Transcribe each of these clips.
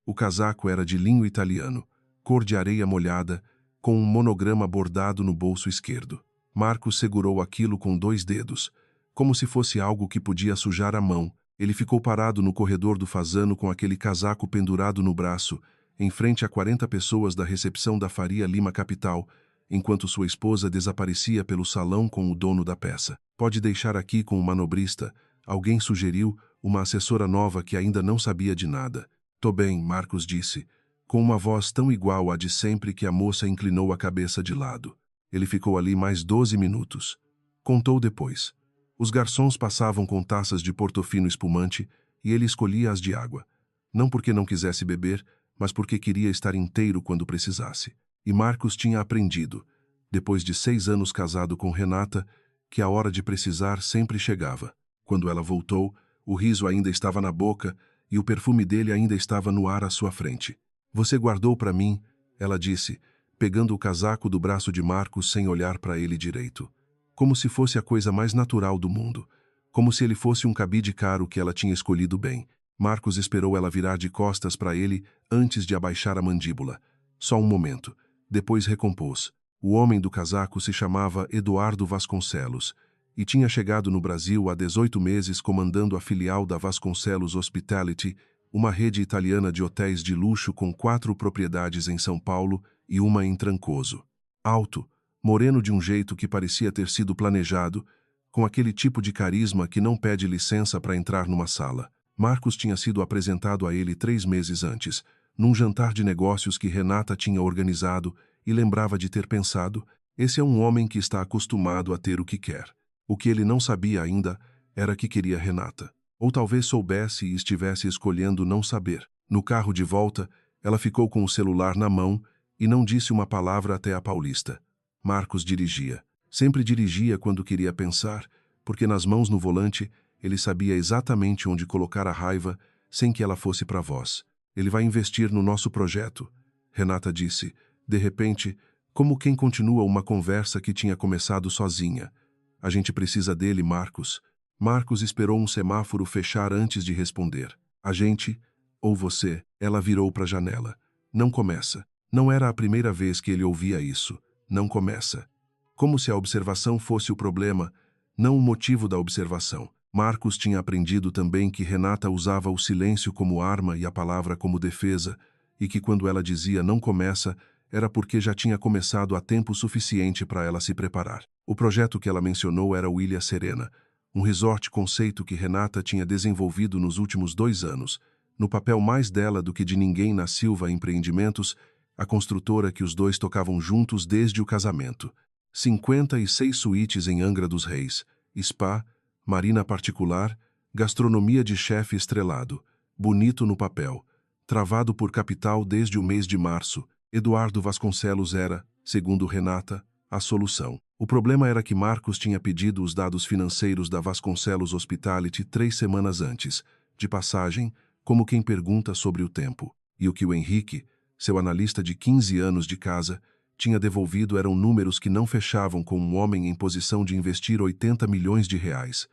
O casaco era de linho italiano, cor de areia molhada, com um monograma bordado no bolso esquerdo. Marcos segurou aquilo com 2 dedos, como se fosse algo que podia sujar a mão. Ele ficou parado no corredor do Fasano com aquele casaco pendurado no braço, em frente a 40 pessoas da recepção da Faria Lima Capital, enquanto sua esposa desaparecia pelo salão com o dono da peça. Pode deixar aqui com o manobrista, alguém sugeriu, uma assessora nova que ainda não sabia de nada. Tô bem, Marcos disse, com uma voz tão igual à de sempre que a moça inclinou a cabeça de lado. Ele ficou ali mais 12 minutos. Contou depois. Os garçons passavam com taças de portofino espumante e ele escolhia as de água. Não porque não quisesse beber, mas porque queria estar inteiro quando precisasse. E Marcos tinha aprendido, depois de 6 anos casado com Renata, que a hora de precisar sempre chegava. Quando ela voltou, o riso ainda estava na boca e o perfume dele ainda estava no ar à sua frente. Você guardou para mim, ela disse, pegando o casaco do braço de Marcos sem olhar para ele direito. Como se fosse a coisa mais natural do mundo. Como se ele fosse um cabide caro que ela tinha escolhido bem. Marcos esperou ela virar de costas para ele antes de abaixar a mandíbula. Só um momento. Depois recompôs. O homem do casaco se chamava Eduardo Vasconcelos e tinha chegado no Brasil há 18 meses comandando a filial da Vasconcelos Hospitality, uma rede italiana de hotéis de luxo com 4 propriedades em São Paulo e uma em Trancoso. Alto, moreno de um jeito que parecia ter sido planejado, com aquele tipo de carisma que não pede licença para entrar numa sala. Marcos tinha sido apresentado a ele 3 meses antes, num jantar de negócios que Renata tinha organizado e lembrava de ter pensado, esse é um homem que está acostumado a ter o que quer. O que ele não sabia ainda era que queria Renata. Ou talvez soubesse e estivesse escolhendo não saber. No carro de volta, ela ficou com o celular na mão e não disse uma palavra até a Paulista. Marcos dirigia. Sempre dirigia quando queria pensar, porque nas mãos no volante ele sabia exatamente onde colocar a raiva sem que ela fosse para voz. Ele vai investir no nosso projeto, Renata disse, de repente, como quem continua uma conversa que tinha começado sozinha. A gente precisa dele, Marcos. Marcos esperou um semáforo fechar antes de responder. A gente, ou você, ela virou para a janela. Não começa. Não era a primeira vez que ele ouvia isso. Não começa. Como se a observação fosse o problema, não o motivo da observação. Marcos tinha aprendido também que Renata usava o silêncio como arma e a palavra como defesa, e que quando ela dizia não começa, era porque já tinha começado há tempo suficiente para ela se preparar. O projeto que ela mencionou era o Ilha Serena, um resort conceito que Renata tinha desenvolvido nos últimos 2 anos, no papel mais dela do que de ninguém na Silva Empreendimentos, a construtora que os dois tocavam juntos desde o casamento. 56 suítes em Angra dos Reis, spa, marina particular, gastronomia de chefe estrelado, bonito no papel, travado por capital desde o mês de março. Eduardo Vasconcelos era, segundo Renata, a solução. O problema era que Marcos tinha pedido os dados financeiros da Vasconcelos Hospitality 3 semanas antes, de passagem, como quem pergunta sobre o tempo. E o que o Henrique, seu analista de 15 anos de casa, tinha devolvido eram números que não fechavam com um homem em posição de investir 80 milhões de reais.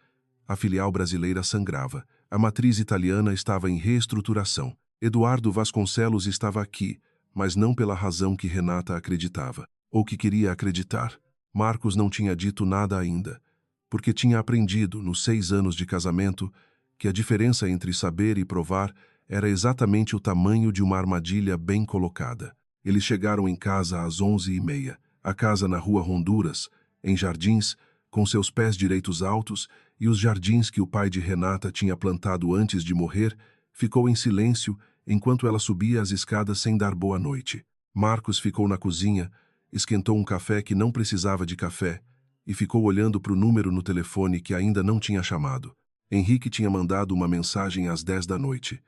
A filial brasileira sangrava. A matriz italiana estava em reestruturação. Eduardo Vasconcelos estava aqui, mas não pela razão que Renata acreditava, ou que queria acreditar. Marcos não tinha dito nada ainda, porque tinha aprendido, nos 6 anos de casamento, que a diferença entre saber e provar era exatamente o tamanho de uma armadilha bem colocada. Eles chegaram em casa às 11h30, a casa na rua Honduras, em Jardins, com seus pés direitos altos, e os jardins que o pai de Renata tinha plantado antes de morrer, ficou em silêncio enquanto ela subia as escadas sem dar boa noite. Marcos ficou na cozinha, esquentou um café que não precisava de café e ficou olhando para o número no telefone que ainda não tinha chamado. Henrique tinha mandado uma mensagem às 10 da noite.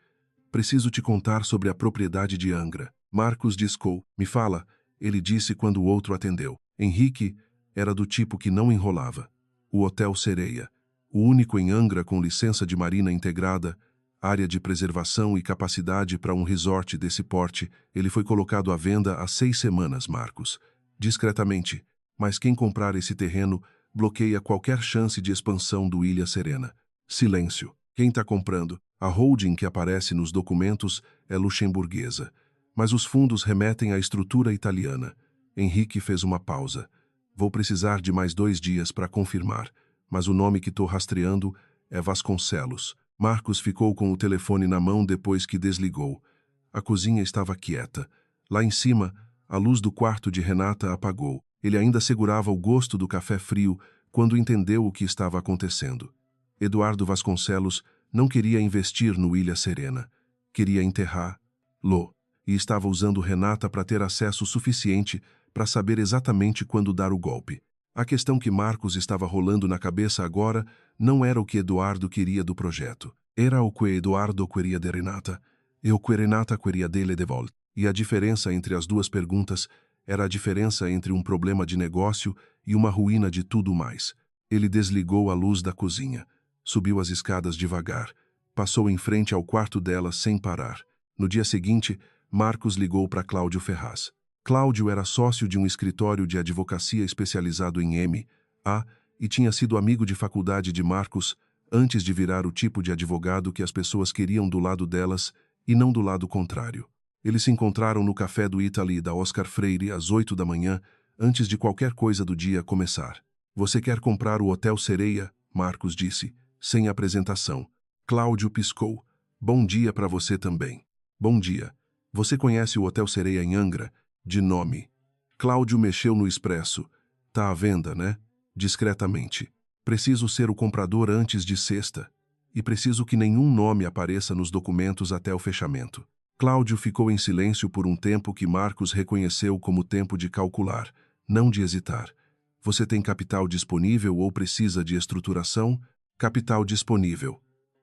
Preciso te contar sobre a propriedade de Angra. Marcos discou. Me fala, ele disse quando o outro atendeu. Henrique era do tipo que não enrolava. O Hotel Sereia, o único em Angra com licença de marina integrada, área de preservação e capacidade para um resort desse porte, ele foi colocado à venda há 6 semanas, Marcos. Discretamente, mas quem comprar esse terreno bloqueia qualquer chance de expansão do Ilha Serena. Silêncio. Quem está comprando? A holding que aparece nos documentos é luxemburguesa, mas os fundos remetem à estrutura italiana. Henrique fez uma pausa. Vou precisar de mais 2 dias para confirmar, mas o nome que estou rastreando é Vasconcelos. Marcos ficou com o telefone na mão depois que desligou. A cozinha estava quieta. Lá em cima, a luz do quarto de Renata apagou. Ele ainda segurava o gosto do café frio quando entendeu o que estava acontecendo. Eduardo Vasconcelos não queria investir no Ilha Serena. Queria enterrá-lo. E estava usando Renata para ter acesso suficiente para saber exatamente quando dar o golpe. A questão que Marcos estava rolando na cabeça agora não era o que Eduardo queria do projeto. Era o que Eduardo queria de Renata e o que Renata queria dele de volta. E a diferença entre as duas perguntas era a diferença entre um problema de negócio e uma ruína de tudo mais. Ele desligou a luz da cozinha, subiu as escadas devagar, passou em frente ao quarto dela sem parar. No dia seguinte, Marcos ligou para Cláudio Ferraz. Cláudio era sócio de um escritório de advocacia especializado em M.A. e tinha sido amigo de faculdade de Marcos antes de virar o tipo de advogado que as pessoas queriam do lado delas e não do lado contrário. Eles se encontraram no café do Italy da Oscar Freire às 8 da manhã, antes de qualquer coisa do dia começar. Você quer comprar o Hotel Sereia? Marcos disse, sem apresentação. Cláudio piscou. Bom dia para você também. Bom dia. Você conhece o Hotel Sereia em Angra? De nome. Cláudio mexeu no expresso. Tá à venda, né? Discretamente. Preciso ser o comprador antes de sexta. E preciso que nenhum nome apareça nos documentos até o fechamento. Cláudio ficou em silêncio por um tempo que Marcos reconheceu como tempo de calcular, não de hesitar. Você tem capital disponível ou precisa de estruturação? Capital disponível.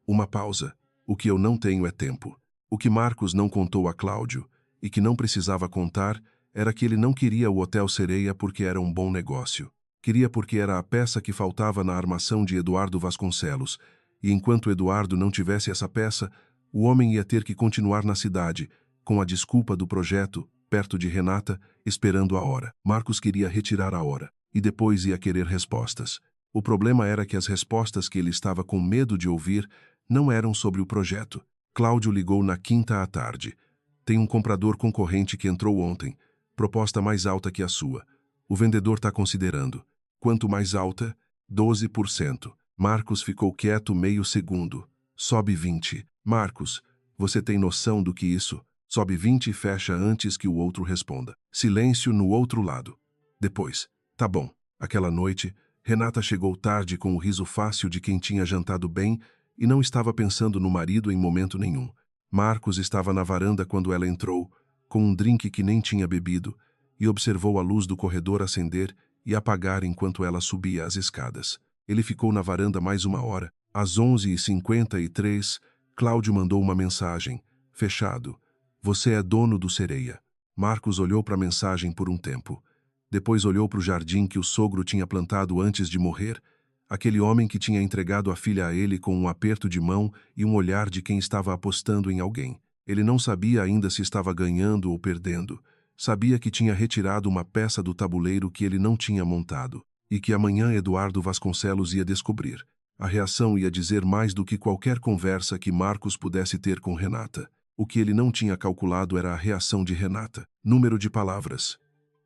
Uma pausa. O que eu não tenho é tempo. O que Marcos não contou a Cláudio, e que não precisava contar, era que ele não queria o Hotel Sereia porque era um bom negócio. Queria porque era a peça que faltava na armação de Eduardo Vasconcelos, e enquanto Eduardo não tivesse essa peça, o homem ia ter que continuar na cidade, com a desculpa do projeto, perto de Renata, esperando a hora. Marcos queria retirar a hora, e depois ia querer respostas. O problema era que as respostas que ele estava com medo de ouvir não eram sobre o projeto. Cláudio ligou na quinta à tarde. Tem um comprador concorrente que entrou ontem. Proposta mais alta que a sua. O vendedor está considerando. Quanto mais alta? 12%. Marcos ficou quieto meio segundo. Sobe 20. Marcos, você tem noção do que isso? Sobe 20 e fecha antes que o outro responda. Silêncio no outro lado. Depois. Tá bom. Aquela noite, Renata chegou tarde com o riso fácil de quem tinha jantado bem e não estava pensando no marido em momento nenhum. Marcos estava na varanda quando ela entrou, com um drink que nem tinha bebido, e observou a luz do corredor acender e apagar enquanto ela subia as escadas. Ele ficou na varanda mais 1 hora. Às 11h53, Cláudio mandou uma mensagem. Fechado. Você é dono do Sereia. Marcos olhou para a mensagem por um tempo. Depois olhou para o jardim que o sogro tinha plantado antes de morrer, aquele homem que tinha entregado a filha a ele com um aperto de mão e um olhar de quem estava apostando em alguém. Ele não sabia ainda se estava ganhando ou perdendo. Sabia que tinha retirado uma peça do tabuleiro que ele não tinha montado, e que amanhã Eduardo Vasconcelos ia descobrir. A reação ia dizer mais do que qualquer conversa que Marcos pudesse ter com Renata. O que ele não tinha calculado era a reação de Renata. Número de palavras: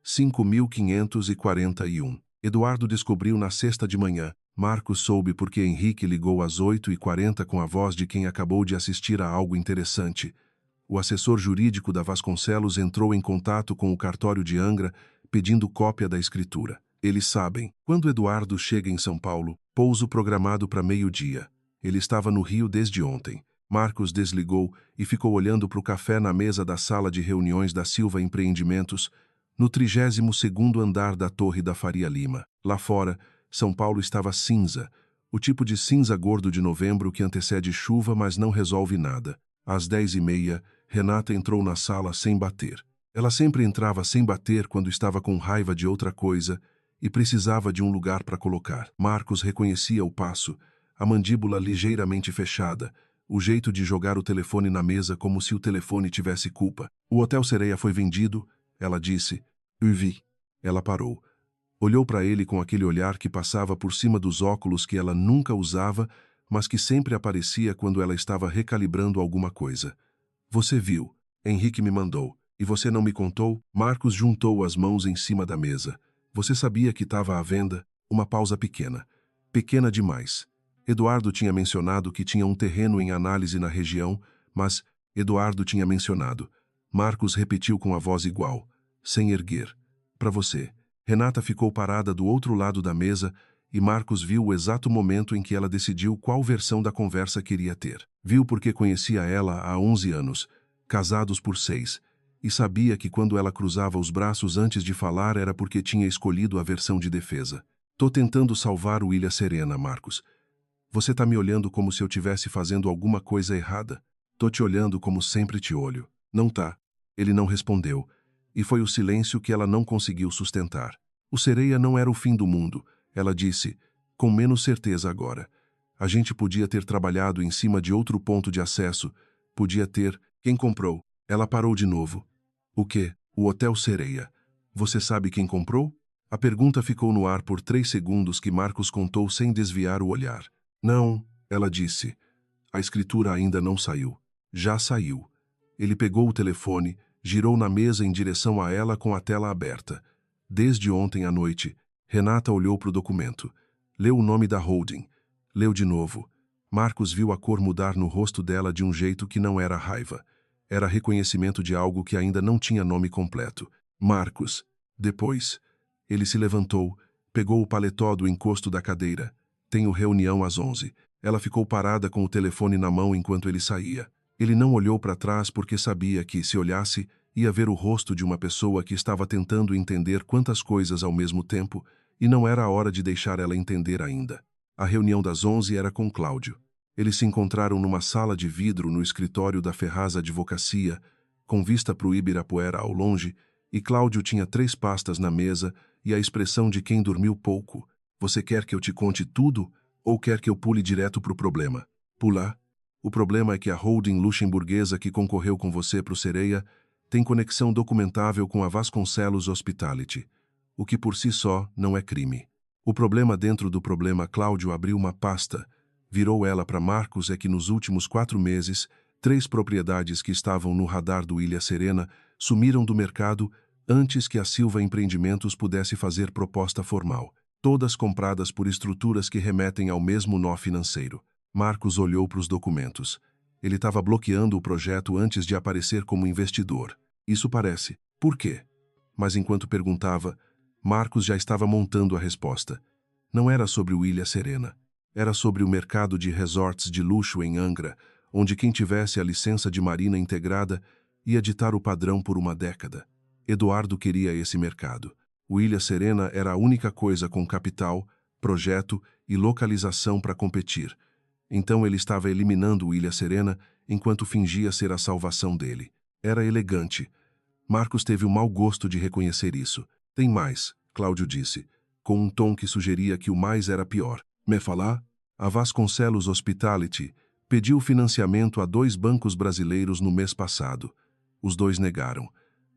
5.541. Eduardo descobriu na sexta de manhã. Marcos soube porque Henrique ligou às 8h40 com a voz de quem acabou de assistir a algo interessante. O assessor jurídico da Vasconcelos entrou em contato com o cartório de Angra, pedindo cópia da escritura. Eles sabem. Quando Eduardo chega em São Paulo, pouso programado para meio-dia. Ele estava no Rio desde ontem. Marcos desligou e ficou olhando para o café na mesa da sala de reuniões da Silva Empreendimentos, no 32º andar da Torre da Faria Lima. Lá fora, São Paulo estava cinza, o tipo de cinza gordo de novembro que antecede chuva, mas não resolve nada. Às 10h30, Renata entrou na sala sem bater. Ela sempre entrava sem bater quando estava com raiva de outra coisa e precisava de um lugar para colocar. Marcos reconhecia o passo, a mandíbula ligeiramente fechada, o jeito de jogar o telefone na mesa como se o telefone tivesse culpa. O Hotel Sereia foi vendido, ela disse. Vi. Ela parou. Olhou para ele com aquele olhar que passava por cima dos óculos que ela nunca usava, mas que sempre aparecia quando ela estava recalibrando alguma coisa. Você viu. Henrique me mandou. E você não me contou? Marcos juntou as mãos em cima da mesa. Você sabia que estava à venda? Uma pausa pequena. Pequena demais. Eduardo tinha mencionado que tinha um terreno em análise na região, mas Eduardo tinha mencionado. Marcos repetiu com a voz igual, sem erguer. Para você. Renata ficou parada do outro lado da mesa e Marcos viu o exato momento em que ela decidiu qual versão da conversa queria ter. Viu porque conhecia ela há 11 anos, casados por 6, e sabia que quando ela cruzava os braços antes de falar era porque tinha escolhido a versão de defesa. Tô tentando salvar o Ilha Serena, Marcos. Você tá me olhando como se eu tivesse fazendo alguma coisa errada. Tô te olhando como sempre te olho. Não tá. Ele não respondeu, e foi o silêncio que ela não conseguiu sustentar. O Sereia não era o fim do mundo, ela disse, com menos certeza agora. A gente podia ter trabalhado em cima de outro ponto de acesso, podia ter... Quem comprou? Ela parou de novo. O quê? O Hotel Sereia. Você sabe quem comprou? A pergunta ficou no ar por 3 segundos que Marcos contou sem desviar o olhar. Não, ela disse. A escritura ainda não saiu. Já saiu. Ele pegou o telefone, girou na mesa em direção a ela com a tela aberta. Desde ontem à noite, Renata olhou para o documento. Leu o nome da holding. Leu de novo. Marcos viu a cor mudar no rosto dela de um jeito que não era raiva. Era reconhecimento de algo que ainda não tinha nome completo. Marcos. Depois, ele se levantou, pegou o paletó do encosto da cadeira. Tenho reunião às 11. Ela ficou parada com o telefone na mão enquanto ele saía. Ele não olhou para trás porque sabia que, se olhasse, ia ver o rosto de uma pessoa que estava tentando entender quantas coisas ao mesmo tempo, e não era a hora de deixar ela entender ainda. A reunião das 11 era com Cláudio. Eles se encontraram numa sala de vidro no escritório da Ferraz Advocacia, com vista para o Ibirapuera ao longe, e Cláudio tinha 3 pastas na mesa e a expressão de quem dormiu pouco. Você quer que eu te conte tudo ou quer que eu pule direto para o problema? Pular? O problema é que a holding luxemburguesa que concorreu com você para o Sereia tem conexão documentável com a Vasconcelos Hospitality, o que por si só não é crime. O problema dentro do problema, Cláudio abriu uma pasta, virou ela para Marcos, é que nos últimos 4 meses, 3 propriedades que estavam no radar do Ilha Serena sumiram do mercado antes que a Silva Empreendimentos pudesse fazer proposta formal. Todas compradas por estruturas que remetem ao mesmo nó financeiro. Marcos olhou para os documentos. Ele estava bloqueando o projeto antes de aparecer como investidor. Isso parece. Por quê? Mas enquanto perguntava, Marcos já estava montando a resposta. Não era sobre o Ilha Serena. Era sobre o mercado de resorts de luxo em Angra, onde quem tivesse a licença de marina integrada ia ditar o padrão por uma década. Eduardo queria esse mercado. O Ilha Serena era a única coisa com capital, projeto e localização para competir. Então ele estava eliminando o Ilha Serena enquanto fingia ser a salvação dele. Era elegante. Marcos teve o mau gosto de reconhecer isso. Tem mais, Cláudio disse, com um tom que sugeria que o mais era pior. Me falar? A Vasconcelos Hospitality pediu financiamento a 2 bancos brasileiros no mês passado. Os 2 negaram.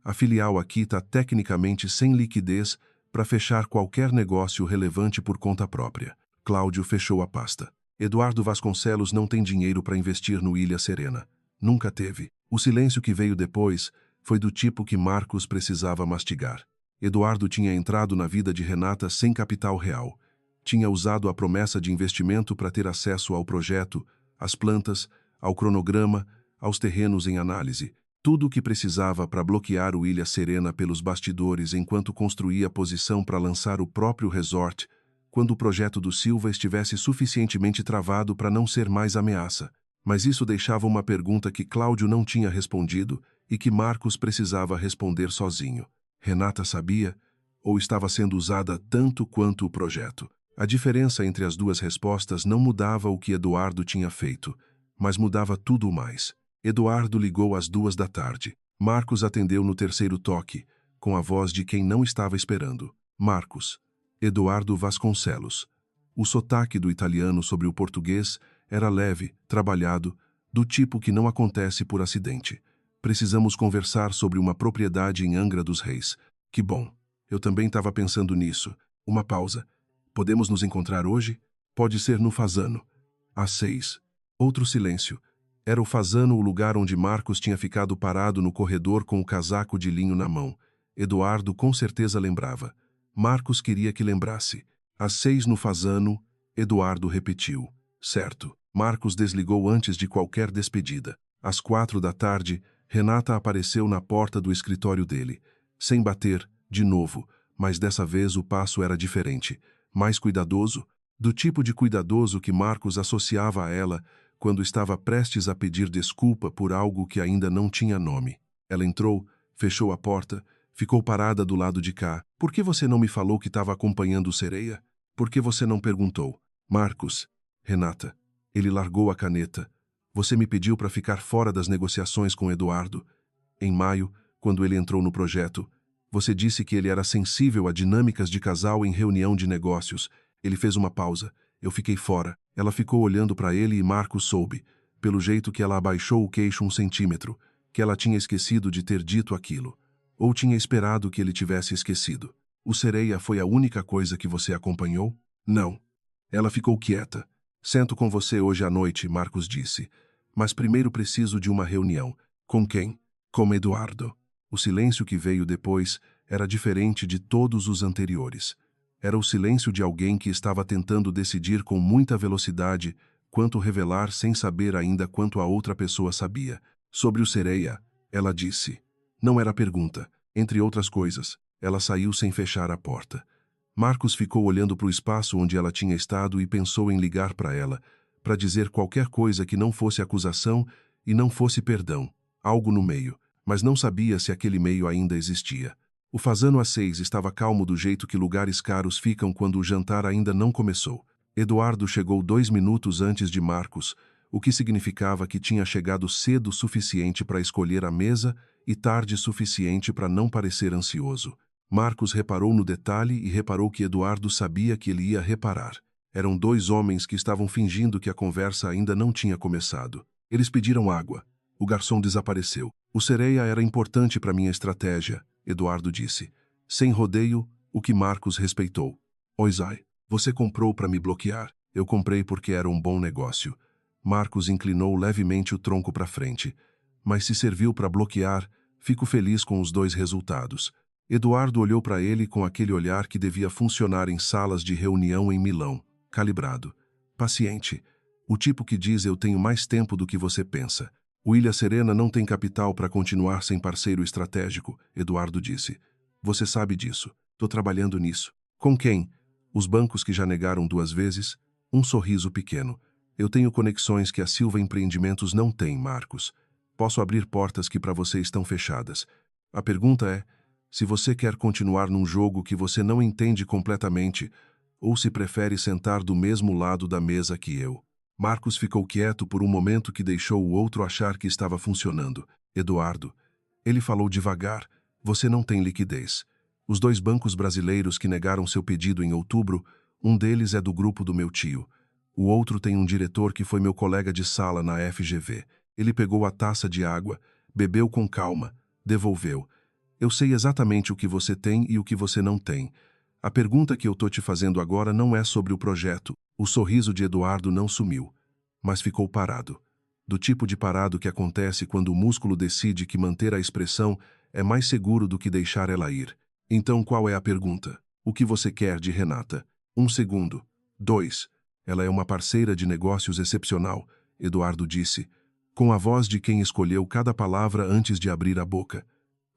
A filial aqui está tecnicamente sem liquidez para fechar qualquer negócio relevante por conta própria. Cláudio fechou a pasta. Eduardo Vasconcelos não tem dinheiro para investir no Ilha Serena. Nunca teve. O silêncio que veio depois foi do tipo que Marcos precisava mastigar. Eduardo tinha entrado na vida de Renata sem capital real. Tinha usado a promessa de investimento para ter acesso ao projeto, às plantas, ao cronograma, aos terrenos em análise. Tudo o que precisava para bloquear o Ilha Serena pelos bastidores enquanto construía a posição para lançar o próprio resort, quando o projeto do Silva estivesse suficientemente travado para não ser mais ameaça. Mas isso deixava uma pergunta que Cláudio não tinha respondido e que Marcos precisava responder sozinho. Renata sabia ou estava sendo usada tanto quanto o projeto? A diferença entre as 2 respostas não mudava o que Eduardo tinha feito, mas mudava tudo mais. Eduardo ligou às 2 da tarde. Marcos atendeu no 3º toque, com a voz de quem não estava esperando. Marcos. Eduardo Vasconcelos. O sotaque do italiano sobre o português era leve, trabalhado, do tipo que não acontece por acidente. Precisamos conversar sobre uma propriedade em Angra dos Reis. Que bom. Eu também estava pensando nisso. Uma pausa. Podemos nos encontrar hoje? Pode ser no Fasano. Às 6. Outro silêncio. Era o Fazano o lugar onde Marcos tinha ficado parado no corredor com o casaco de linho na mão. Eduardo com certeza lembrava. Marcos queria que lembrasse. Às 6 no Fazano, Eduardo repetiu. Certo. Marcos desligou antes de qualquer despedida. Às 4 da tarde, Renata apareceu na porta do escritório dele. Sem bater, de novo, mas dessa vez o passo era diferente. Mais cuidadoso, do tipo de cuidadoso que Marcos associava a ela quando estava prestes a pedir desculpa por algo que ainda não tinha nome. Ela entrou, fechou a porta, ficou parada do lado de cá. Por que você não me falou que estava acompanhando o Sereia? Por que você não perguntou? Marcos. Renata. Ele largou a caneta. Você me pediu para ficar fora das negociações com Eduardo. Em maio, quando ele entrou no projeto, você disse que ele era sensível a dinâmicas de casal em reunião de negócios. Ele fez uma pausa. Eu fiquei fora. Ela ficou olhando para ele e Marcos soube, pelo jeito que ela abaixou o queixo 1 centímetro, que ela tinha esquecido de ter dito aquilo. Ou tinha esperado que ele tivesse esquecido. O Sereia foi a única coisa que você acompanhou? Não. Ela ficou quieta. Sento com você hoje à noite, Marcos disse. Mas primeiro preciso de uma reunião. Com quem? Com Eduardo. O silêncio que veio depois era diferente de todos os anteriores. Era o silêncio de alguém que estava tentando decidir com muita velocidade quanto revelar sem saber ainda quanto a outra pessoa sabia. Sobre o Sereia, ela disse. Não era pergunta. Entre outras coisas, ela saiu sem fechar a porta. Marcos ficou olhando para o espaço onde ela tinha estado e pensou em ligar para ela, para dizer qualquer coisa que não fosse acusação e não fosse perdão, algo no meio, mas não sabia se aquele meio ainda existia. O Fazano às 6 estava calmo do jeito que lugares caros ficam quando o jantar ainda não começou. Eduardo chegou 2 minutos antes de Marcos, o que significava que tinha chegado cedo o suficiente para escolher a mesa e tarde suficiente para não parecer ansioso. Marcos reparou no detalhe e reparou que Eduardo sabia que ele ia reparar. Eram 2 homens que estavam fingindo que a conversa ainda não tinha começado. Eles pediram água. O garçom desapareceu. O Sereia era importante para minha estratégia, Eduardo disse. Sem rodeio, o que Marcos respeitou. Oizai, você comprou para me bloquear. Eu comprei porque era um bom negócio. Marcos inclinou levemente o tronco para frente. Mas se serviu para bloquear, fico feliz com os 2 resultados. Eduardo olhou para ele com aquele olhar que devia funcionar em salas de reunião em Milão, calibrado. Paciente. O tipo que diz eu tenho mais tempo do que você pensa. O Ilha Serena não tem capital para continuar sem parceiro estratégico, Eduardo disse. Você sabe disso. Tô trabalhando nisso. Com quem? Os bancos que já negaram 2 vezes? Um sorriso pequeno. Eu tenho conexões que a Silva Empreendimentos não tem, Marcos. Posso abrir portas que para você estão fechadas. A pergunta é, se você quer continuar num jogo que você não entende completamente, ou se prefere sentar do mesmo lado da mesa que eu. Marcos ficou quieto por um momento que deixou o outro achar que estava funcionando. Eduardo. Ele falou devagar. Você não tem liquidez. Os 2 bancos brasileiros que negaram seu pedido em outubro, um deles é do grupo do meu tio. O outro tem um diretor que foi meu colega de sala na FGV. Ele pegou a taça de água, bebeu com calma, devolveu. Eu sei exatamente o que você tem e o que você não tem. A pergunta que eu tô te fazendo agora não é sobre o projeto. O sorriso de Eduardo não sumiu, mas ficou parado. Do tipo de parado que acontece quando o músculo decide que manter a expressão é mais seguro do que deixar ela ir. Então qual é a pergunta? O que você quer de Renata? 1 segundo. 2. Ela é uma parceira de negócios excepcional, Eduardo disse, com a voz de quem escolheu cada palavra antes de abrir a boca.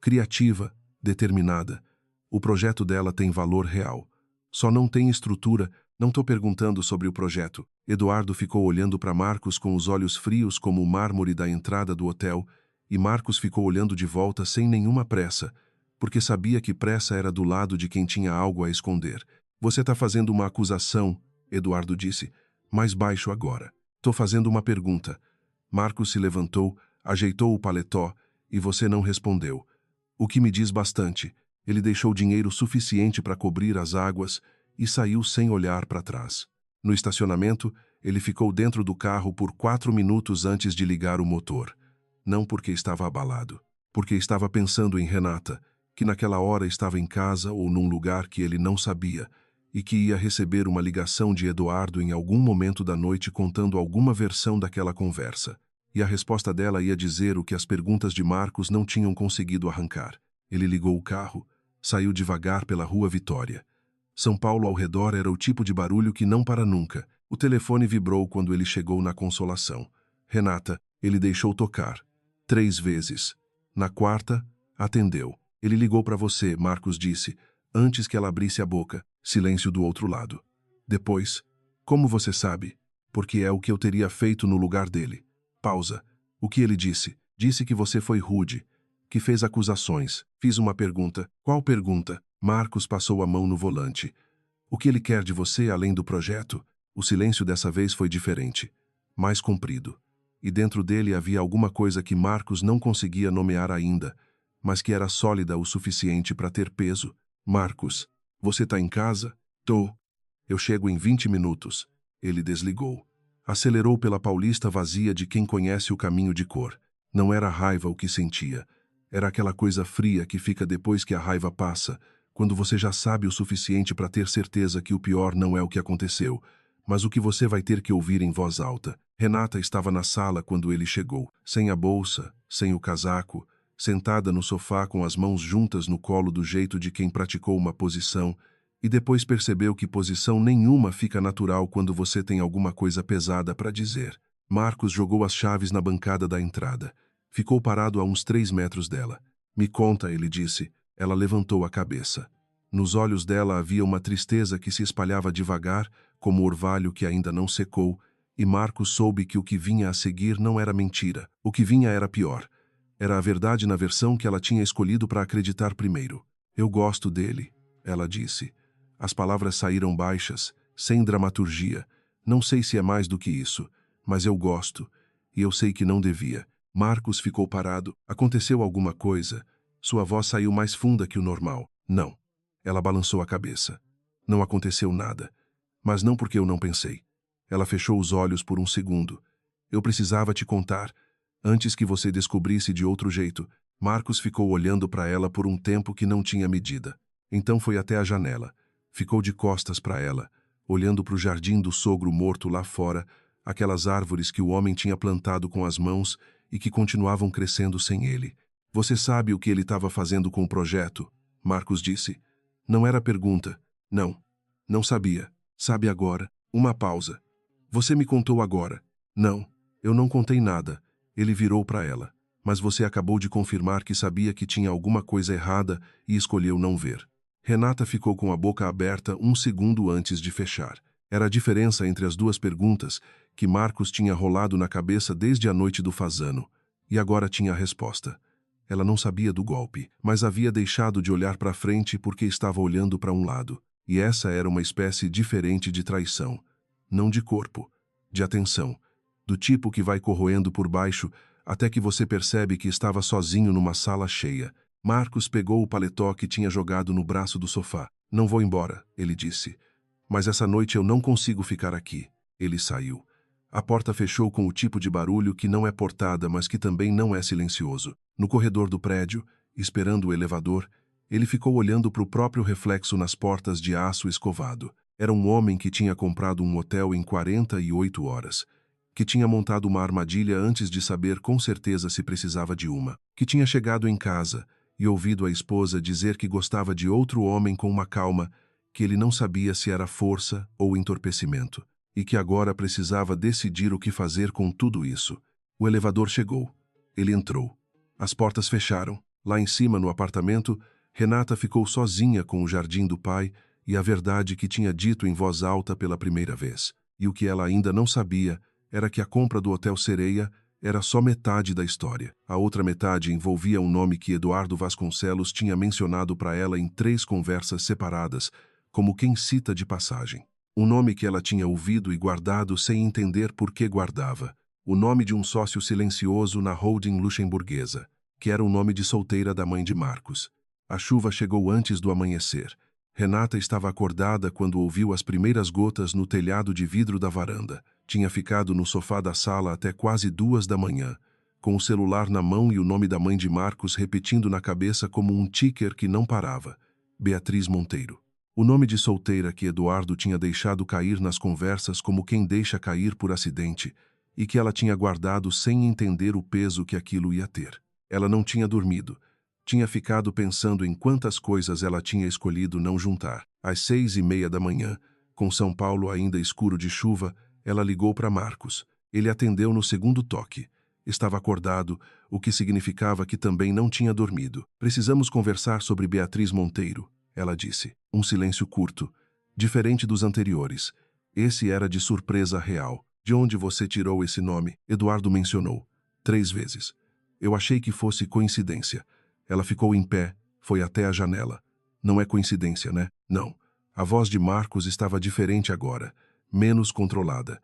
Criativa, determinada. O projeto dela tem valor real. Só não tem estrutura. Não estou perguntando sobre o projeto. Eduardo ficou olhando para Marcos com os olhos frios como o mármore da entrada do hotel, e Marcos ficou olhando de volta sem nenhuma pressa, porque sabia que pressa era do lado de quem tinha algo a esconder. Você está fazendo uma acusação, Eduardo disse, mais baixo agora. Estou fazendo uma pergunta. Marcos se levantou, ajeitou o paletó, e você não respondeu. O que me diz bastante. Ele deixou dinheiro suficiente para cobrir as águas e saiu sem olhar para trás. No estacionamento, ele ficou dentro do carro por 4 minutos antes de ligar o motor. Não porque estava abalado, porque estava pensando em Renata, que naquela hora estava em casa ou num lugar que ele não sabia, e que ia receber uma ligação de Eduardo em algum momento da noite contando alguma versão daquela conversa. E a resposta dela ia dizer o que as perguntas de Marcos não tinham conseguido arrancar. Ele ligou o carro, saiu devagar pela Rua Vitória. São Paulo ao redor era o tipo de barulho que não para nunca. O telefone vibrou quando ele chegou na Consolação. Renata, ele deixou tocar. 3 vezes. Na quarta, atendeu. Ele ligou para você, Marcos disse, antes que ela abrisse a boca. Silêncio do outro lado. Depois, como você sabe? Porque é o que eu teria feito no lugar dele. Pausa. O que ele disse? Disse que você foi rude, que fez acusações. Fiz uma pergunta. Qual pergunta? Marcos passou a mão no volante. O que ele quer de você além do projeto? O silêncio dessa vez foi diferente, mais comprido. E dentro dele havia alguma coisa que Marcos não conseguia nomear ainda, mas que era sólida o suficiente para ter peso. Marcos, você tá em casa? Tô. Eu chego em 20 minutos. Ele desligou. Acelerou pela Paulista vazia de quem conhece o caminho de cor. Não era raiva o que sentia. Era aquela coisa fria que fica depois que a raiva passa, quando você já sabe o suficiente para ter certeza que o pior não é o que aconteceu, mas o que você vai ter que ouvir em voz alta. Renata estava na sala quando ele chegou, sem a bolsa, sem o casaco, sentada no sofá com as mãos juntas no colo do jeito de quem praticou uma posição, e depois percebeu que posição nenhuma fica natural quando você tem alguma coisa pesada para dizer. Marcos jogou as chaves na bancada da entrada. Ficou parado a uns 3 metros dela. Me conta, ele disse. Ela levantou a cabeça. Nos olhos dela havia uma tristeza que se espalhava devagar, como orvalho que ainda não secou, e Marcos soube que o que vinha a seguir não era mentira. O que vinha era pior. Era a verdade na versão que ela tinha escolhido para acreditar primeiro. Eu gosto dele, ela disse. As palavras saíram baixas, sem dramaturgia. Não sei se é mais do que isso, mas eu gosto. E eu sei que não devia. Marcos ficou parado. Aconteceu alguma coisa? Sua voz saiu mais funda que o normal. Não. Ela balançou a cabeça. Não aconteceu nada. Mas não porque eu não pensei. Ela fechou os olhos por um segundo. Eu precisava te contar. Antes que você descobrisse de outro jeito. Marcos ficou olhando para ela por um tempo que não tinha medida. Então foi até a janela. Ficou de costas para ela, olhando para o jardim do sogro morto lá fora, aquelas árvores que o homem tinha plantado com as mãos e que continuavam crescendo sem ele. Você sabe o que ele estava fazendo com o projeto? Marcos disse. Não era pergunta. Não. Não sabia. Sabe agora. Uma pausa. Você me contou agora. Não. Eu não contei nada. Ele virou para ela. Mas você acabou de confirmar que sabia que tinha alguma coisa errada e escolheu não ver. Renata ficou com a boca aberta um segundo antes de fechar. Era a diferença entre as duas perguntas que Marcos tinha rolado na cabeça desde a noite do fazano. E agora tinha a resposta. Ela não sabia do golpe, mas havia deixado de olhar para frente porque estava olhando para um lado. E essa era uma espécie diferente de traição. Não de corpo, de atenção. Do tipo que vai corroendo por baixo até que você percebe que estava sozinho numa sala cheia. Marcos pegou o paletó que tinha jogado no braço do sofá. Não vou embora, ele disse. Mas essa noite eu não consigo ficar aqui. Ele saiu. A porta fechou com o tipo de barulho que não é portada, mas que também não é silencioso. No corredor do prédio, esperando o elevador, ele ficou olhando para o próprio reflexo nas portas de aço escovado. Era um homem que tinha comprado um hotel em 48 horas. Que tinha montado uma armadilha antes de saber com certeza se precisava de uma. Que tinha chegado em casa e ouvido a esposa dizer que gostava de outro homem com uma calma que ele não sabia se era força ou entorpecimento, e que agora precisava decidir o que fazer com tudo isso. O elevador chegou. Ele entrou. As portas fecharam. Lá em cima, no apartamento, Renata ficou sozinha com o jardim do pai e a verdade que tinha dito em voz alta pela primeira vez. E o que ela ainda não sabia era que a compra do Hotel Sereia era só metade da história. A outra metade envolvia um nome que Eduardo Vasconcelos tinha mencionado para ela em 3 conversas separadas, como quem cita de passagem. Um nome que ela tinha ouvido e guardado sem entender por que guardava. O nome de um sócio silencioso na holding luxemburguesa, que era o nome de solteira da mãe de Marcos. A chuva chegou antes do amanhecer. Renata estava acordada quando ouviu as primeiras gotas no telhado de vidro da varanda. Tinha ficado no sofá da sala até quase 2 da manhã, com o celular na mão e o nome da mãe de Marcos repetindo na cabeça como um ticker que não parava. Beatriz Monteiro. O nome de solteira que Eduardo tinha deixado cair nas conversas como quem deixa cair por acidente, e que ela tinha guardado sem entender o peso que aquilo ia ter. Ela não tinha dormido. Tinha ficado pensando em quantas coisas ela tinha escolhido não juntar. Às 6:30 da manhã, com São Paulo ainda escuro de chuva, ela ligou para Marcos. Ele atendeu no segundo toque. Estava acordado, o que significava que também não tinha dormido. Precisamos conversar sobre Beatriz Monteiro, ela disse. Um silêncio curto, diferente dos anteriores. Esse era de surpresa real. De onde você tirou esse nome? Eduardo mencionou. 3 vezes. Eu achei que fosse coincidência. Ela ficou em pé, foi até a janela. Não é coincidência, né? Não. A voz de Marcos estava diferente agora, menos controlada.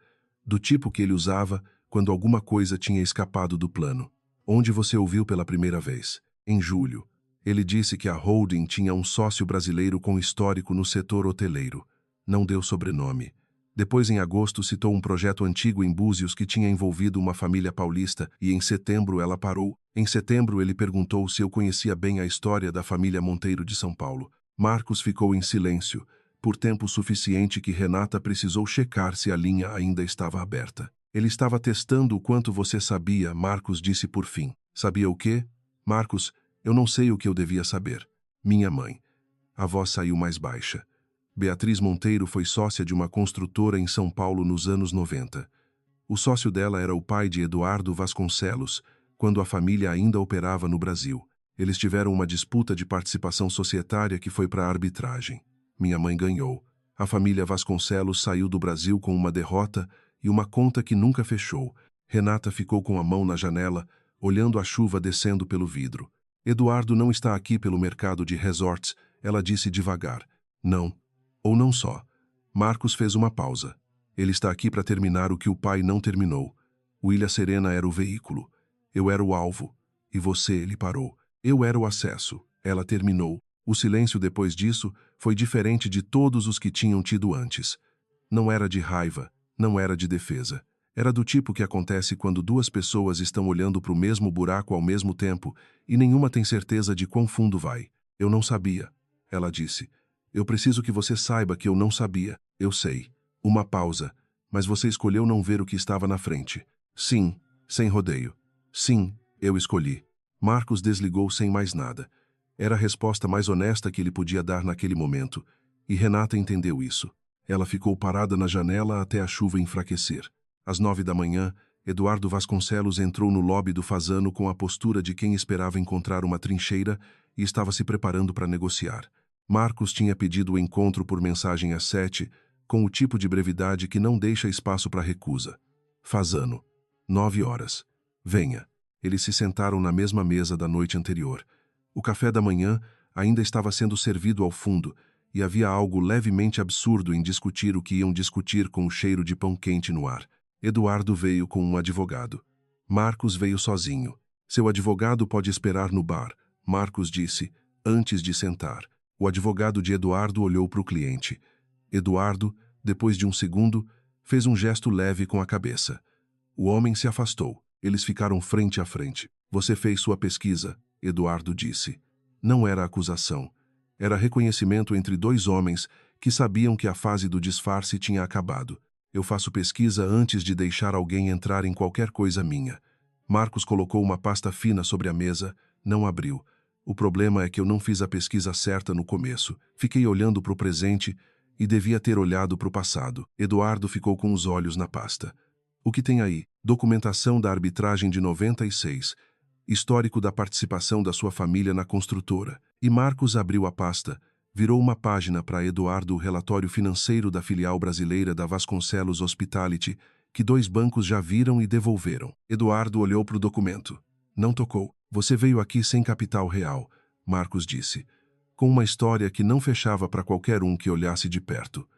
Do tipo que ele usava quando alguma coisa tinha escapado do plano. Onde você ouviu pela primeira vez? Em julho. Ele disse que a holding tinha um sócio brasileiro com histórico no setor hoteleiro. Não deu sobrenome. Depois, em agosto, citou um projeto antigo em Búzios que tinha envolvido uma família paulista e em setembro ela parou. Em setembro, ele perguntou se eu conhecia bem a história da família Monteiro de São Paulo. Marcos ficou em silêncio, por tempo suficiente que Renata precisou checar se a linha ainda estava aberta. Ele estava testando o quanto você sabia, Marcos disse por fim. Sabia o quê? Marcos, eu não sei o que eu devia saber. Minha mãe. A voz saiu mais baixa. Beatriz Monteiro foi sócia de uma construtora em São Paulo nos anos 90. O sócio dela era o pai de Eduardo Vasconcelos, quando a família ainda operava no Brasil. Eles tiveram uma disputa de participação societária que foi para a arbitragem. Minha mãe ganhou. A família Vasconcelos saiu do Brasil com uma derrota e uma conta que nunca fechou. Renata ficou com a mão na janela, olhando a chuva descendo pelo vidro. Eduardo não está aqui pelo mercado de resorts, ela disse devagar. Não. Ou não só. Marcos fez uma pausa. Ele está aqui para terminar o que o pai não terminou. O Ilha Serena era o veículo. Eu era o alvo. E você, ele parou. Eu era o acesso. Ela terminou. O silêncio depois disso foi diferente de todos os que tinham tido antes. Não era de raiva, não era de defesa. Era do tipo que acontece quando duas pessoas estão olhando para o mesmo buraco ao mesmo tempo e nenhuma tem certeza de quão fundo vai. Eu não sabia, ela disse. Eu preciso que você saiba que eu não sabia. Eu sei. Uma pausa. Mas você escolheu não ver o que estava na frente. Sim, sem rodeio. Sim, eu escolhi. Marcos desligou sem mais nada. Era a resposta mais honesta que ele podia dar naquele momento. E Renata entendeu isso. Ela ficou parada na janela até a chuva enfraquecer. Às 9 da manhã, Eduardo Vasconcelos entrou no lobby do Fasano com a postura de quem esperava encontrar uma trincheira e estava se preparando para negociar. Marcos tinha pedido o encontro por mensagem às 7, com o tipo de brevidade que não deixa espaço para recusa. Fasano. 9 horas. Venha. Eles se sentaram na mesma mesa da noite anterior. O café da manhã ainda estava sendo servido ao fundo, e havia algo levemente absurdo em discutir o que iam discutir com o cheiro de pão quente no ar. Eduardo veio com um advogado. Marcos veio sozinho. Seu advogado pode esperar no bar, Marcos disse, antes de sentar. O advogado de Eduardo olhou para o cliente. Eduardo, depois de um segundo, fez um gesto leve com a cabeça. O homem se afastou. Eles ficaram frente a frente. Você fez sua pesquisa, Eduardo disse. Não era acusação. Era reconhecimento entre dois homens que sabiam que a fase do disfarce tinha acabado. Eu faço pesquisa antes de deixar alguém entrar em qualquer coisa minha. Marcos colocou uma pasta fina sobre a mesa, não abriu. O problema é que eu não fiz a pesquisa certa no começo. Fiquei olhando para o presente e devia ter olhado para o passado. Eduardo ficou com os olhos na pasta. O que tem aí? Documentação da arbitragem de 96. Histórico da participação da sua família na construtora. E Marcos abriu a pasta, virou uma página para Eduardo o relatório financeiro da filial brasileira da Vasconcelos Hospitality, que 2 bancos já viram e devolveram. Eduardo olhou para o documento. Não tocou. Você veio aqui sem capital real, Marcos disse, com uma história que não fechava para qualquer um que olhasse de perto.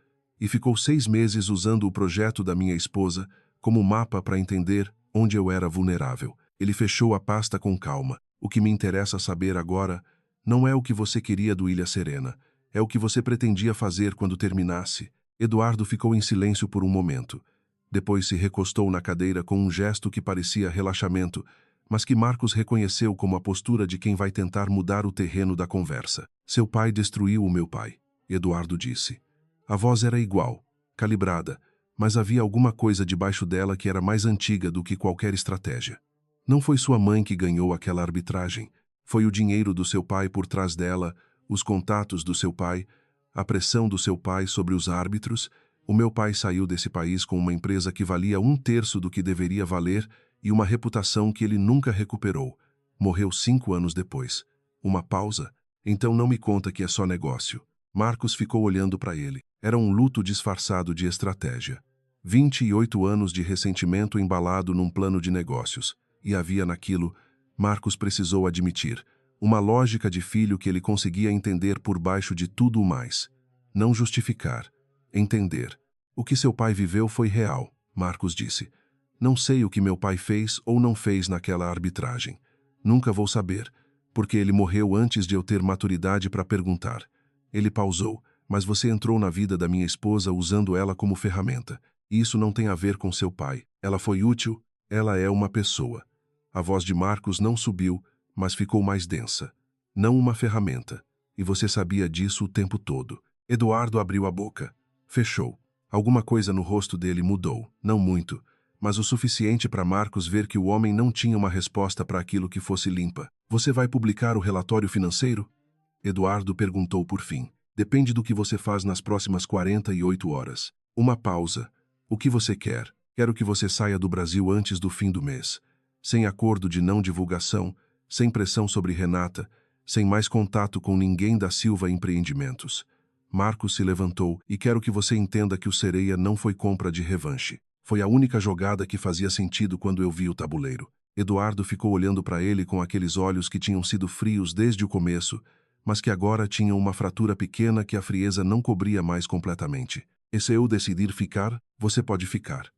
E ficou 6 meses usando o projeto da minha esposa como mapa para entender onde eu era vulnerável. Ele fechou a pasta com calma. O que me interessa saber agora não é o que você queria do Ilha Serena, é o que você pretendia fazer quando terminasse. Eduardo ficou em silêncio por um momento. Depois se recostou na cadeira com um gesto que parecia relaxamento, mas que Marcos reconheceu como a postura de quem vai tentar mudar o terreno da conversa. Seu pai destruiu o meu pai. Eduardo disse. A voz era igual, calibrada, mas havia alguma coisa debaixo dela que era mais antiga do que qualquer estratégia. Não foi sua mãe que ganhou aquela arbitragem. Foi o dinheiro do seu pai por trás dela, os contatos do seu pai, a pressão do seu pai sobre os árbitros. O meu pai saiu desse país com uma empresa que valia 1/3 do que deveria valer e uma reputação que ele nunca recuperou. Morreu 5 anos depois. Uma pausa. Então não me conta que é só negócio. Marcos ficou olhando para ele. Era um luto disfarçado de estratégia. 28 anos de ressentimento embalado num plano de negócios. E havia naquilo, Marcos precisou admitir, uma lógica de filho que ele conseguia entender por baixo de tudo o mais. Não justificar. Entender. O que seu pai viveu foi real, Marcos disse. Não sei o que meu pai fez ou não fez naquela arbitragem. Nunca vou saber, porque ele morreu antes de eu ter maturidade para perguntar. Ele pausou, mas você entrou na vida da minha esposa usando ela como ferramenta. E isso não tem a ver com seu pai. Ela foi útil, ela é uma pessoa. A voz de Marcos não subiu, mas ficou mais densa. Não uma ferramenta. E você sabia disso o tempo todo. Eduardo abriu a boca. Fechou. Alguma coisa no rosto dele mudou. Não muito, mas o suficiente para Marcos ver que o homem não tinha uma resposta para aquilo que fosse limpa. Você vai publicar o relatório financeiro? Eduardo perguntou por fim. Depende do que você faz nas próximas 48 horas. Uma pausa. O que você quer? Quero que você saia do Brasil antes do fim do mês. Sem acordo de não divulgação, sem pressão sobre Renata, sem mais contato com ninguém da Silva Empreendimentos. Marcos se levantou e quero que você entenda que o Sereia não foi compra de revanche. Foi a única jogada que fazia sentido quando eu vi o tabuleiro. Eduardo ficou olhando para ele com aqueles olhos que tinham sido frios desde o começo, mas que agora tinham uma fratura pequena que a frieza não cobria mais completamente. E se eu decidir ficar, você pode ficar.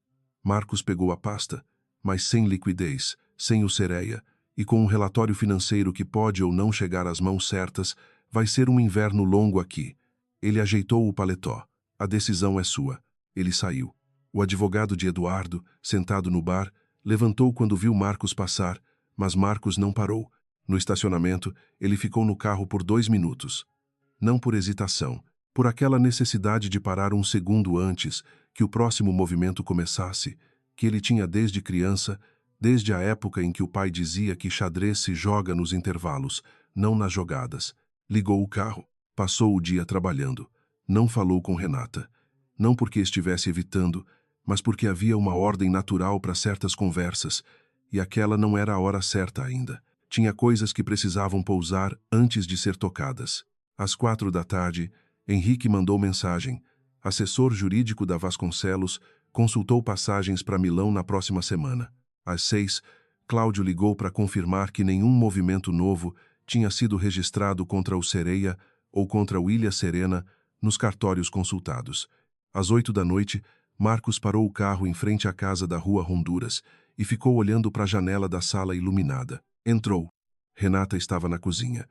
Marcos pegou a pasta, mas sem liquidez, sem o Sereia, e com um relatório financeiro que pode ou não chegar às mãos certas, vai ser um inverno longo aqui. Ele ajeitou o paletó. A decisão é sua. Ele saiu. O advogado de Eduardo, sentado no bar, levantou quando viu Marcos passar, mas Marcos não parou. No estacionamento, ele ficou no carro por 2 minutos. Não por hesitação, por aquela necessidade de parar um segundo antes que o próximo movimento começasse, que ele tinha desde criança, desde a época em que o pai dizia que xadrez se joga nos intervalos, não nas jogadas. Ligou o carro, passou o dia trabalhando. Não falou com Renata. Não porque estivesse evitando, mas porque havia uma ordem natural para certas conversas, e aquela não era a hora certa ainda. Tinha coisas que precisavam pousar antes de ser tocadas. Às 4 da tarde, Henrique mandou mensagem. Assessor jurídico da Vasconcelos consultou passagens para Milão na próxima semana. Às 6, Cláudio ligou para confirmar que nenhum movimento novo tinha sido registrado contra o Sereia ou contra o Ilha Serena nos cartórios consultados. Às 8 da noite, Marcos parou o carro em frente à casa da Rua Honduras e ficou olhando para a janela da sala iluminada. Entrou. Renata estava na cozinha.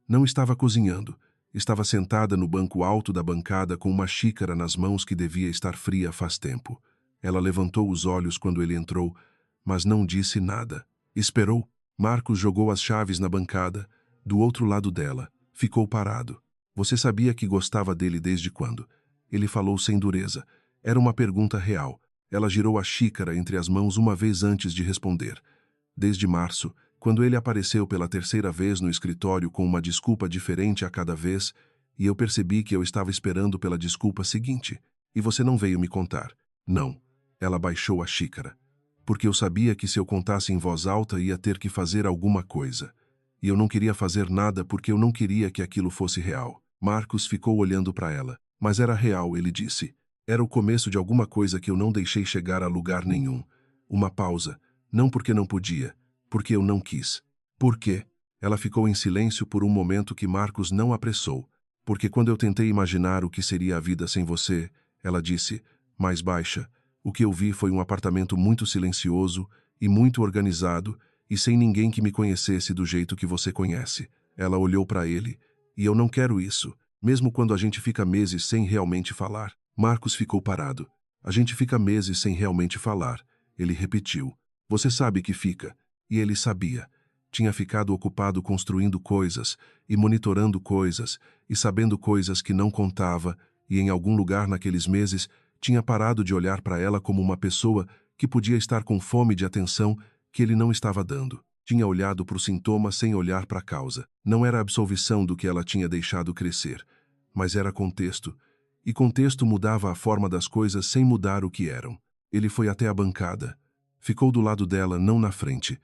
Não estava cozinhando. Estava sentada no banco alto da bancada com uma xícara nas mãos que devia estar fria faz tempo. Ela levantou os olhos quando ele entrou, mas não disse nada. Esperou. Marcos jogou as chaves na bancada, do outro lado dela. Ficou parado. Você sabia que gostava dele desde quando? Ele falou sem dureza. Era uma pergunta real. Ela girou a xícara entre as mãos uma vez antes de responder. Desde março, quando ele apareceu pela terceira vez no escritório com uma desculpa diferente a cada vez, e eu percebi que eu estava esperando pela desculpa seguinte. E você não veio me contar. Não. Ela baixou a xícara. Porque eu sabia que se eu contasse em voz alta ia ter que fazer alguma coisa. E eu não queria fazer nada porque eu não queria que aquilo fosse real. Marcos ficou olhando para ela. Mas era real, ele disse. Era o começo de alguma coisa que eu não deixei chegar a lugar nenhum. Uma pausa. Não porque não podia. Porque eu não quis. Por quê? Ela ficou em silêncio por um momento que Marcos não apressou. Porque quando eu tentei imaginar o que seria a vida sem você, ela disse, mais baixa, o que eu vi foi um apartamento muito silencioso e muito organizado e sem ninguém que me conhecesse do jeito que você conhece. Ela olhou para ele. E eu não quero isso, mesmo quando a gente fica meses sem realmente falar. Marcos ficou parado. A gente fica meses sem realmente falar. Ele repetiu. Você sabe que fica. E ele sabia. Tinha ficado ocupado construindo coisas e monitorando coisas, e sabendo coisas que não contava, e em algum lugar naqueles meses tinha parado de olhar para ela como uma pessoa que podia estar com fome de atenção que ele não estava dando. Tinha olhado para o sintoma sem olhar para a causa. Não era a absolvição do que ela tinha deixado crescer, mas era contexto, e contexto mudava a forma das coisas sem mudar o que eram. Ele foi até a bancada. Ficou do lado dela, não na frente.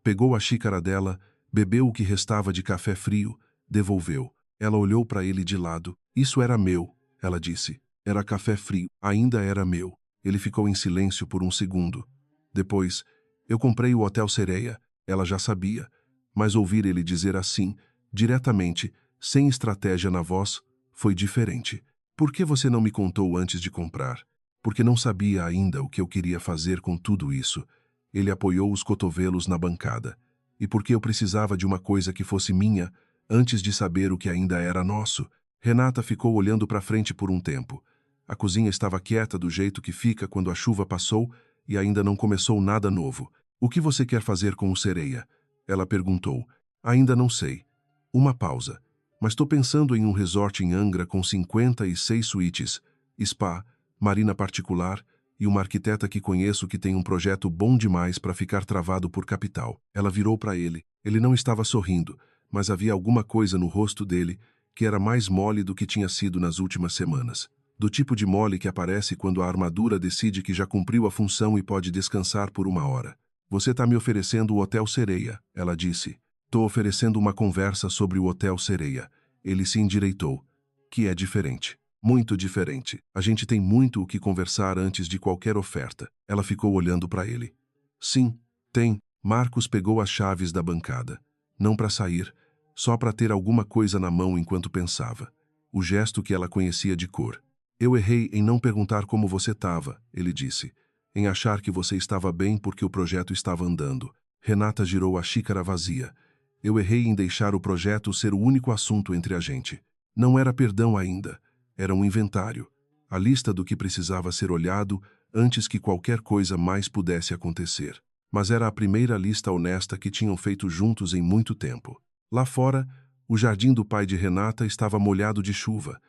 Pegou a xícara dela, bebeu o que restava de café frio, devolveu. Ela olhou para ele de lado. Isso era meu, ela disse. Era café frio, ainda era meu. Ele ficou em silêncio por um segundo. Depois, eu comprei o Hotel Sereia. Ela já sabia, mas ouvir ele dizer assim, diretamente, sem estratégia na voz, foi diferente. Por que você não me contou antes de comprar? Porque não sabia ainda o que eu queria fazer com tudo isso. Ele apoiou os cotovelos na bancada. E porque eu precisava de uma coisa que fosse minha, antes de saber o que ainda era nosso. Renata ficou olhando para frente por um tempo. A cozinha estava quieta do jeito que fica quando a chuva passou e ainda não começou nada novo. O que você quer fazer com o Sereia? Ela perguntou. Ainda não sei. Uma pausa. Mas estou pensando em um resort em Angra com 56 suítes, spa, marina particular e uma arquiteta que conheço que tem um projeto bom demais para ficar travado por capital. Ela virou para ele. Ele não estava sorrindo, mas havia alguma coisa no rosto dele que era mais mole do que tinha sido nas últimas semanas. Do tipo de mole que aparece quando a armadura decide que já cumpriu a função e pode descansar por uma hora. Você está me oferecendo o Hotel Sereia, ela disse. Estou oferecendo uma conversa sobre o Hotel Sereia. Ele se endireitou. Que é diferente. Muito diferente. A gente tem muito o que conversar antes de qualquer oferta. Ela ficou olhando para ele. Sim, tem. Marcos pegou as chaves da bancada. Não para sair, só para ter alguma coisa na mão enquanto pensava. O gesto que ela conhecia de cor. Eu errei em não perguntar como você estava, ele disse. Em achar que você estava bem porque o projeto estava andando. Renata girou a xícara vazia. Eu errei em deixar o projeto ser o único assunto entre a gente. Não era perdão ainda. Era um inventário. A lista do que precisava ser olhado antes que qualquer coisa mais pudesse acontecer. Mas era a primeira lista honesta que tinham feito juntos em muito tempo. Lá fora, o jardim do pai de Renata estava molhado de chuva.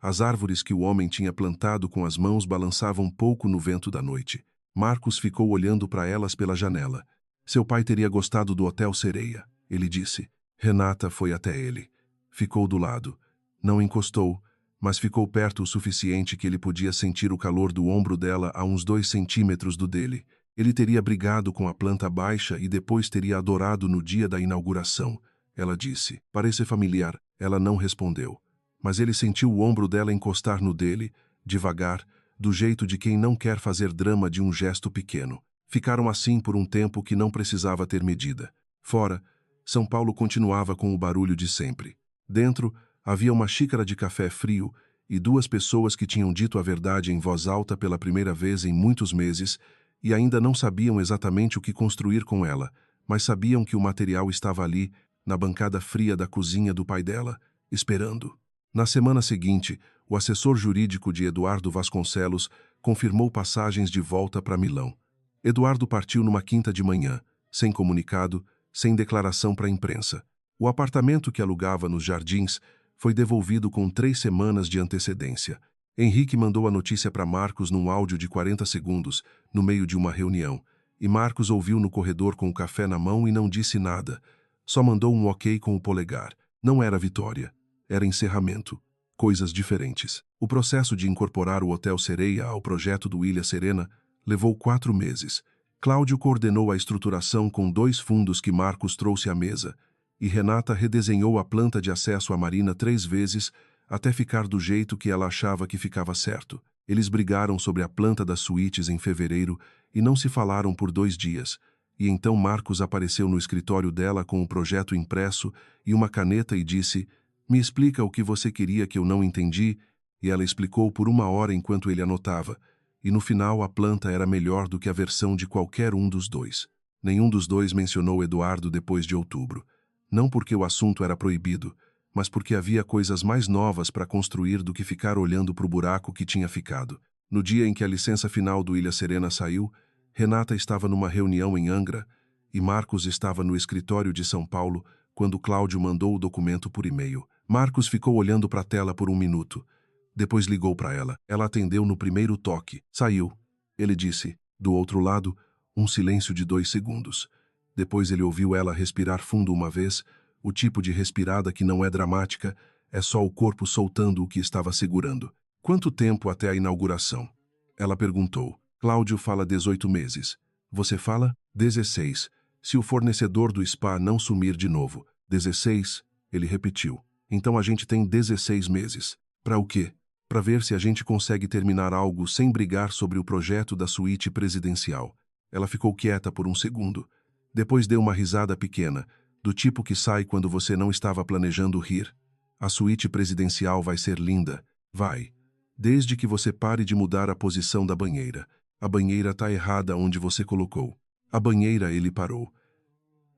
As árvores que o homem tinha plantado com as mãos balançavam pouco no vento da noite. Marcos ficou olhando para elas pela janela. Seu pai teria gostado do Hotel Sereia, ele disse. Renata foi até ele. Ficou do lado. Não encostou, mas ficou perto o suficiente que ele podia sentir o calor do ombro dela a uns 2 centímetros do dele. Ele teria brigado com a planta baixa e depois teria adorado no dia da inauguração. Ela disse. Parece familiar. Ela não respondeu. Mas ele sentiu o ombro dela encostar no dele, devagar, do jeito de quem não quer fazer drama de um gesto pequeno. Ficaram assim por um tempo que não precisava ter medida. Fora, São Paulo continuava com o barulho de sempre. Dentro, havia uma xícara de café frio e 2 pessoas que tinham dito a verdade em voz alta pela primeira vez em muitos meses e ainda não sabiam exatamente o que construir com ela, mas sabiam que o material estava ali, na bancada fria da cozinha do pai dela, esperando. Na semana seguinte, o assessor jurídico de Eduardo Vasconcelos confirmou passagens de volta para Milão. Eduardo partiu numa quinta de manhã, sem comunicado, sem declaração para a imprensa. O apartamento que alugava nos Jardins foi devolvido com 3 semanas de antecedência. Henrique mandou a notícia para Marcos num áudio de 40 segundos, no meio de uma reunião, e Marcos ouviu no corredor com o café na mão e não disse nada. Só mandou um ok com o polegar. Não era vitória. Era encerramento. Coisas diferentes. O processo de incorporar o Hotel Sereia ao projeto do Ilha Serena levou 4 meses. Cláudio coordenou a estruturação com 2 fundos que Marcos trouxe à mesa, e Renata redesenhou a planta de acesso à marina 3 vezes até ficar do jeito que ela achava que ficava certo. Eles brigaram sobre a planta das suítes em fevereiro e não se falaram por 2 dias. E então Marcos apareceu no escritório dela com o projeto impresso e uma caneta e disse: me explica o que você queria que eu não entendi, e ela explicou por 1 hora enquanto ele anotava, e no final a planta era melhor do que a versão de qualquer um dos 2. Nenhum dos 2 mencionou Eduardo depois de outubro. Não porque o assunto era proibido, mas porque havia coisas mais novas para construir do que ficar olhando para o buraco que tinha ficado. No dia em que a licença final do Ilha Serena saiu, Renata estava numa reunião em Angra e Marcos estava no escritório de São Paulo quando Cláudio mandou o documento por e-mail. Marcos ficou olhando para a tela por um minuto. Depois ligou para ela. Ela atendeu no primeiro toque. Saiu. Ele disse. Do outro lado, um silêncio de 2 segundos. Depois ele ouviu ela respirar fundo uma vez, o tipo de respirada que não é dramática, é só o corpo soltando o que estava segurando. Quanto tempo até a inauguração? Ela perguntou. Cláudio fala 18 meses. Você fala? 16. Se o fornecedor do spa não sumir de novo. 16? Ele repetiu. Então a gente tem 16 meses. Para o quê? Para ver se a gente consegue terminar algo sem brigar sobre o projeto da suíte presidencial. Ela ficou quieta por um segundo. Depois deu uma risada pequena, do tipo que sai quando você não estava planejando rir. A suíte presidencial vai ser linda. Vai. Desde que você pare de mudar a posição da banheira. A banheira tá errada onde você colocou. A banheira, ele parou.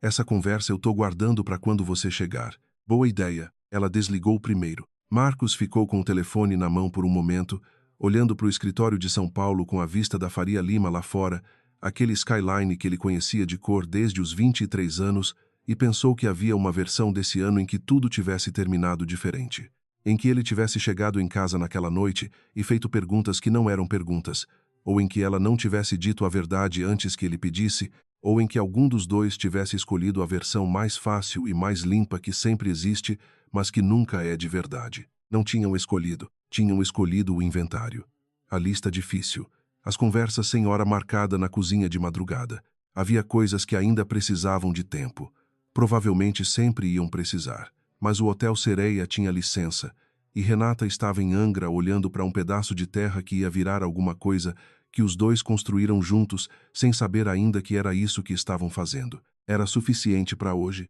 Essa conversa eu tô guardando para quando você chegar. Boa ideia. Ela desligou primeiro. Marcos ficou com o telefone na mão por um momento, olhando para o escritório de São Paulo com a vista da Faria Lima lá fora, aquele skyline que ele conhecia de cor desde os 23 anos, e pensou que havia uma versão desse ano em que tudo tivesse terminado diferente. Em que ele tivesse chegado em casa naquela noite e feito perguntas que não eram perguntas, ou em que ela não tivesse dito a verdade antes que ele pedisse, ou em que algum dos dois tivesse escolhido a versão mais fácil e mais limpa que sempre existe, mas que nunca é de verdade. Não tinham escolhido o inventário. A lista difícil. As conversas sem hora marcada na cozinha de madrugada. Havia coisas que ainda precisavam de tempo. Provavelmente sempre iam precisar. Mas o Hotel Sereia tinha licença, e Renata estava em Angra olhando para um pedaço de terra que ia virar alguma coisa que os dois construíram juntos, sem saber ainda que era isso que estavam fazendo. Era suficiente para hoje.